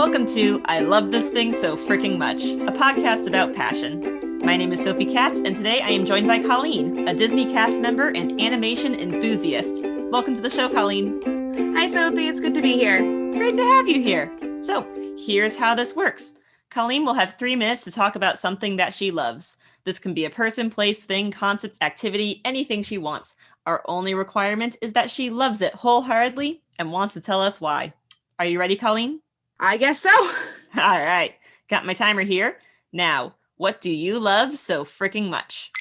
Welcome to I Love This Thing So Fricking Much, a podcast about passion. My name is Sophie Katz, and today I am joined by Colleen, a Disney cast member and animation enthusiast. Welcome to the show, Colleen. Hi, Sophie. It's good to be here. It's great to have you here. So, here's how this works. Colleen will have 3 minutes to talk about something that she loves. This can be a person, place, thing, concept, activity, anything she wants. Our only requirement is that she loves it wholeheartedly and wants to tell us why. Are you ready, Colleen? I guess so. All right. Got my timer here. Now, what do you love so freaking much?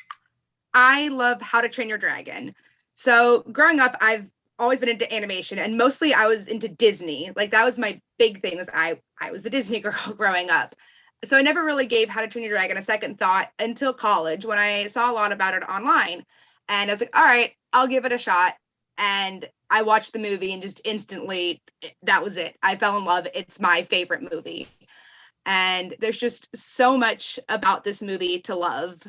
I love How to Train Your Dragon. So growing up, I've always been into animation, and mostly I was into Disney. Like, that was my big thing, was I was the Disney girl growing up. So I never really gave How to Train Your Dragon a second thought until college, when I saw a lot about it online. And I was like, all right, I'll give it a shot. And I watched the movie and just instantly, that was it. I fell in love. It's my favorite movie. And there's just so much about this movie to love.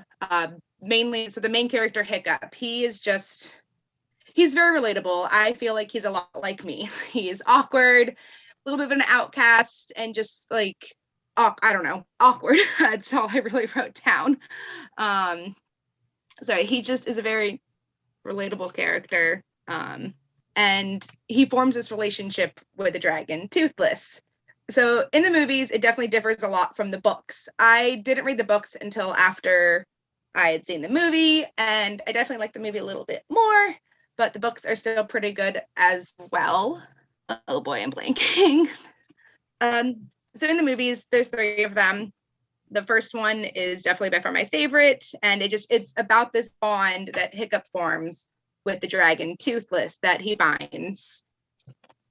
Mainly, so the main character, Hiccup, he's very relatable. I feel like he's a lot like me. He's awkward, a little bit of an outcast, and just like, I don't know, awkward. That's all I really wrote down. So he just is a very relatable character. And he forms this relationship with the dragon, Toothless. So in the movies, it definitely differs a lot from the books. I didn't read the books until after I had seen the movie, and I definitely like the movie a little bit more, but the books are still pretty good as well. Oh boy, I'm blanking. So in the movies, there's 3 of them. The first one is definitely by far my favorite, and it's about this bond that Hiccup forms with the dragon Toothless that he binds.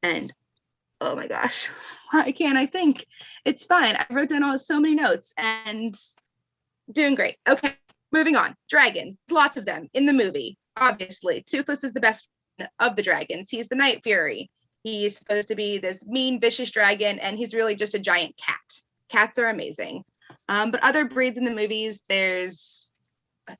And oh my gosh, why can't I think? It's fine. I wrote down so many notes and doing great. Okay, moving on. Dragons, lots of them in the movie. Obviously, Toothless is the best of the dragons. He's the Night Fury. He's supposed to be this mean, vicious dragon, and he's really just a giant cat. Cats are amazing. But other breeds in the movies, there's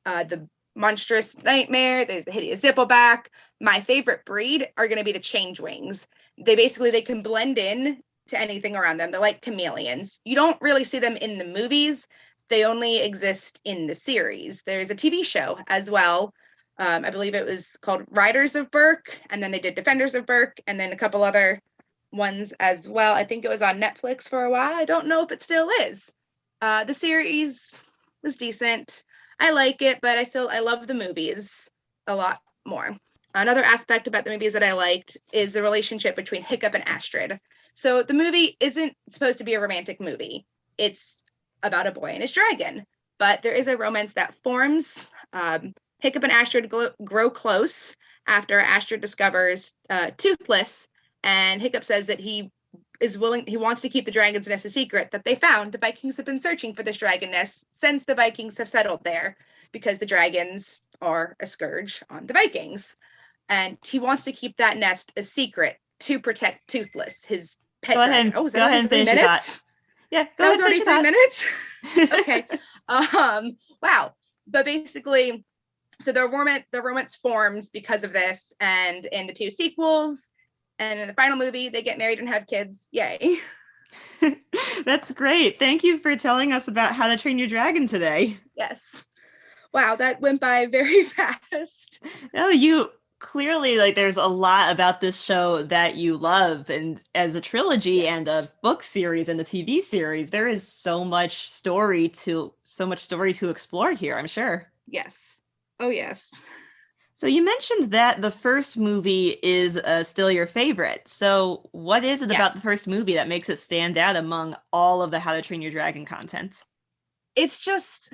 the monstrous nightmare, there's the hideous zippleback. My favorite breed are going to be the changelings. They can blend in to anything around them. They're like chameleons. You don't really see them in the movies. They only exist in the series. There's a TV show as well. I believe it was called Riders of Berk, and then they did Defenders of Berk, and then a couple other ones as well. I think it was on Netflix for a while. I don't know if it still is. The series was decent. I like it, but I love the movies a lot more. Another aspect about the movies that I liked is the relationship between Hiccup and Astrid. So the movie isn't supposed to be a romantic movie. It's about a boy and his dragon, but there is a romance that forms. Hiccup and Astrid grow close after Astrid discovers Toothless, and Hiccup says that he wants to keep the dragon's nest a secret that they found. The Vikings have been searching for this dragon nest since the Vikings have settled there, because the dragons are a scourge on the Vikings. And he wants to keep that nest a secret to protect Toothless, his pet dragon. Go ahead and finish your thought. Yeah, go ahead and finish your thought. 3 minutes? Okay. Wow. But basically, so the romance forms because of this, and in the 2 sequels, and in the final movie, they get married and have kids. Yay. That's great. Thank you for telling us about How to Train Your Dragon today. Yes. Wow, that went by very fast. No, you clearly, there's a lot about this show that you love. And as a trilogy, yes, and a book series and a TV series, there is so much story to explore here, I'm sure. Yes. Oh, yes. So you mentioned that the first movie is still your favorite. So what is it about the first movie that makes it stand out among all of the How to Train Your Dragon content? There's just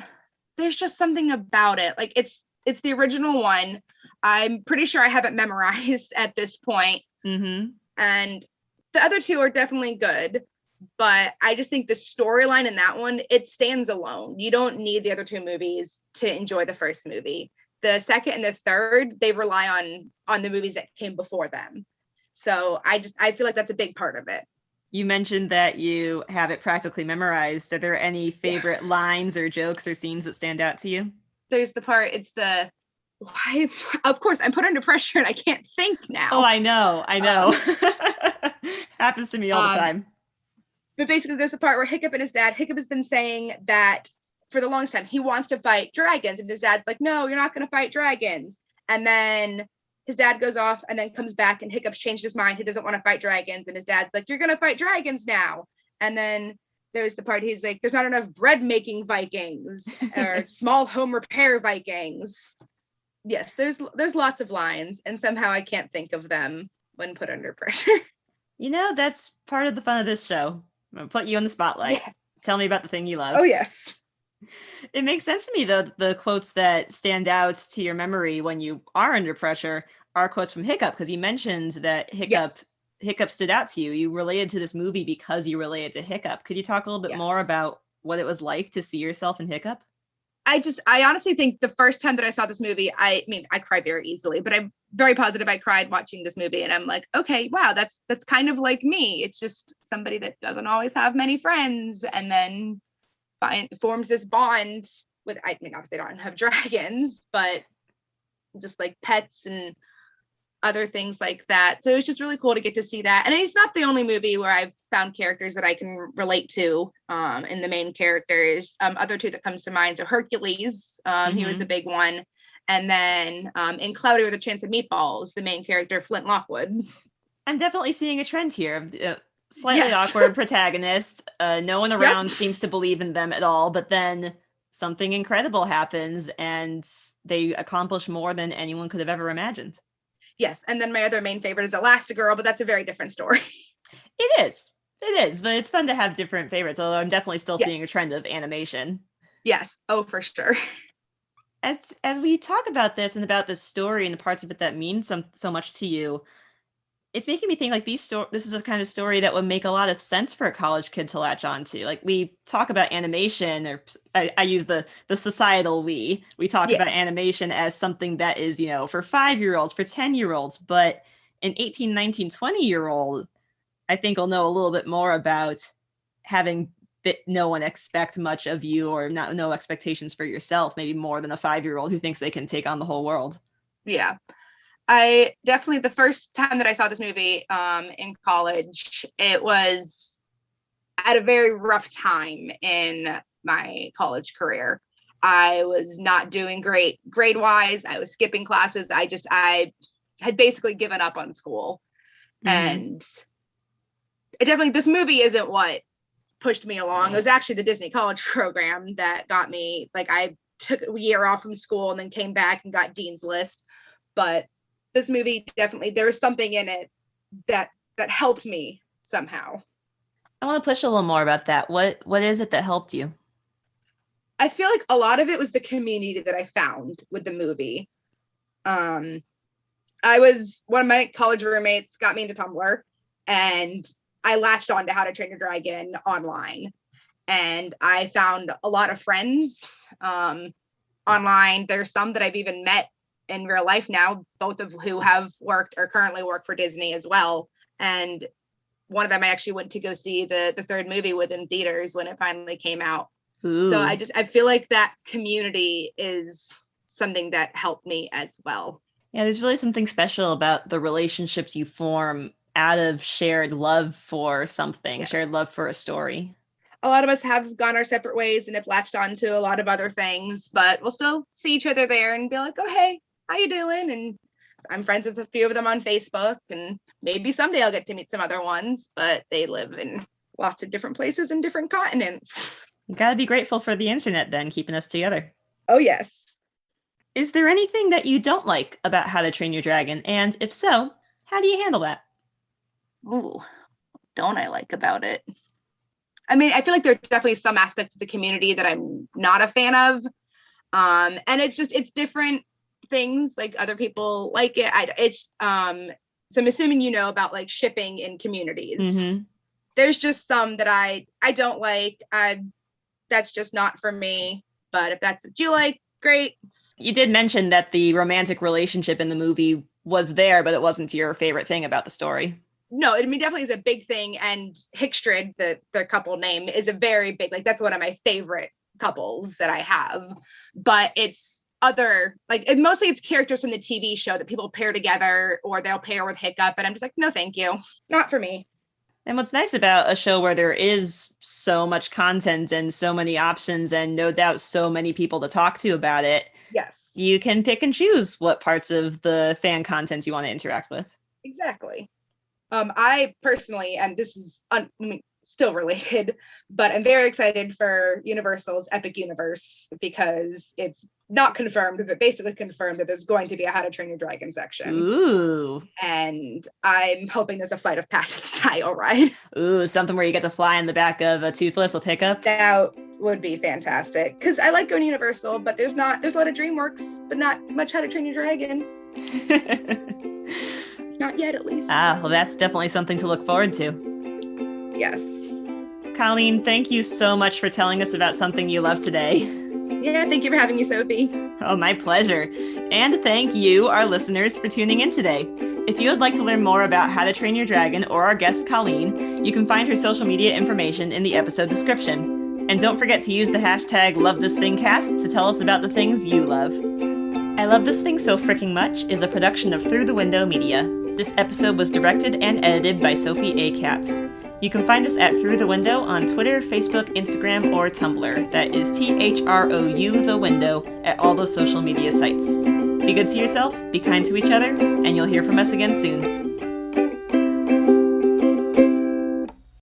something about it. Like, it's the original one. I'm pretty sure I have it memorized at this point. Mm-hmm. And the other 2 are definitely good, but I just think the storyline in that one, it stands alone. You don't need the other 2 movies to enjoy the first movie. The second and the third, they rely on the movies that came before them. So I feel like that's a big part of it. You mentioned that you have it practically memorized. Are there any favorite lines or jokes or scenes that stand out to you? There's the part, why? Of course, I'm put under pressure and I can't think now. Oh, I know. Happens to me all the time. But basically, there's a part where Hiccup and his dad, Hiccup has been saying that for the longest time, he wants to fight dragons. And his dad's like, no, you're not going to fight dragons. And then his dad goes off and then comes back, and Hiccup's changed his mind. He doesn't want to fight dragons. And his dad's like, you're going to fight dragons now. And then there's the part he's like, there's not enough bread making Vikings or small home repair Vikings. Yes, there's lots of lines, and somehow I can't think of them when put under pressure. That's part of the fun of this show. I'm going to put you on the spotlight. Yeah. Tell me about the thing you love. Oh, yes. It makes sense to me, though, the quotes that stand out to your memory when you are under pressure are quotes from Hiccup, because you mentioned that Hiccup stood out to you. You related to this movie because you related to Hiccup. Could you talk a little bit more about what it was like to see yourself in Hiccup? I honestly think the first time that I saw this movie, I cry very easily, but I'm very positive I cried watching this movie. And I'm like, okay, wow, that's kind of like me. It's just somebody that doesn't always have many friends, and then forms this bond with, obviously I don't have dragons, but just like pets and other things like that. So it's just really cool to get to see that. And it's not the only movie where I've found characters that I can relate to in the main characters. Other two that comes to mind, so Hercules, he was a big one. And then in Cloudy with a Chance of Meatballs, the main character, Flint Lockwood. I'm definitely seeing a trend here. Slightly awkward protagonist. No one around seems to believe in them at all, but then something incredible happens and they accomplish more than anyone could have ever imagined. Yes, and then my other main favorite is Elastigirl, but that's a very different story. It is, but it's fun to have different favorites, although I'm definitely still seeing a trend of animation. Yes, oh, for sure. As we talk about this and about this story and the parts of it that mean so much to you, it's making me think like this is a kind of story that would make a lot of sense for a college kid to latch on to. Like, we talk about animation, or I use the societal we talk about animation as something that is, for 5-year-olds, for 10-year-olds, but an 18, 19, 20-year-old, I think, will know a little bit more about having no one expect much of you, or no expectations for yourself, maybe more than a 5-year-old who thinks they can take on the whole world. Yeah. I definitely, the first time that I saw this movie in college, it was at a very rough time in my college career. I was not doing great grade-wise. I was skipping classes. I had basically given up on school. And this movie isn't what pushed me along. It was actually the Disney College program that got me, like, I took a year off from school and then came back and got Dean's List. But this movie, definitely, there was something in it that helped me somehow. I want to push a little more about that. What is it that helped you? I feel like a lot of it was the community that I found with the movie. One of my college roommates got me into Tumblr, and I latched on to How to Train Your Dragon online. And I found a lot of friends online. There's some that I've even met in real life now, both of who have worked or currently work for Disney as well. And one of them I actually went to go see the third movie with in theaters when it finally came out. Ooh. So I feel like that community is something that helped me as well. Yeah, there's really something special about the relationships you form out of shared love for something, shared love for a story. A lot of us have gone our separate ways and have latched on to a lot of other things, but we'll still see each other there and be like, oh, hey, how you doing? And I'm friends with a few of them on Facebook, and maybe someday I'll get to meet some other ones, but they live in lots of different places and different continents. You gotta be grateful for the internet then, keeping us together. Oh, yes. Is there anything that you don't like about How to Train Your Dragon? And if so, how do you handle that? Ooh, don't I like about it? I mean, I feel like there are definitely some aspects of the community that I'm not a fan of. And it's different things. Like, other people like it. So I'm assuming about like shipping in communities. Mm-hmm. There's just some that I don't like. That's just not for me. But if that's what you like, great. You did mention that the romantic relationship in the movie was there, but it wasn't your favorite thing about the story. No, I mean, definitely is a big thing. And Hickstrid, their couple name, is a very big, like, that's one of my favorite couples that I have. But it's other, like, mostly it's characters from the TV show that people pair together, or they'll pair with Hiccup. And I'm just like, no, thank you. Not for me. And what's nice about a show where there is so much content and so many options and no doubt so many people to talk to about it, Yes. you can pick and choose what parts of the fan content you want to interact with. Exactly. I personally, and this is still related, but I'm very excited for Universal's Epic Universe because it's not confirmed, but basically confirmed that there's going to be a How to Train Your Dragon section. Ooh. And I'm hoping there's a Flight of Passage style ride. Ooh, something where you get to fly in the back of a Toothless with Hiccup. That would be fantastic. Because I like going to Universal, but there's a lot of DreamWorks, but not much How to Train Your Dragon. Not yet, at least. Well, that's definitely something to look forward to. Yes. Colleen, thank you so much for telling us about something you love today. Yeah, thank you for having me, Sophie. Oh, my pleasure. And thank you, our listeners, for tuning in today. If you would like to learn more about How to Train Your Dragon or our guest, Colleen, you can find her social media information in the episode description. And don't forget to use the hashtag #LoveThisThingCast to tell us about the things you love. I Love This Thing So Fricking Much is a production of Through the Window Media. This episode was directed and edited by Sophie A. Katz. You can find us at Through the Window on Twitter, Facebook, Instagram, or Tumblr. That is THROU The Window at all those social media sites. Be good to yourself, be kind to each other, and you'll hear from us again soon.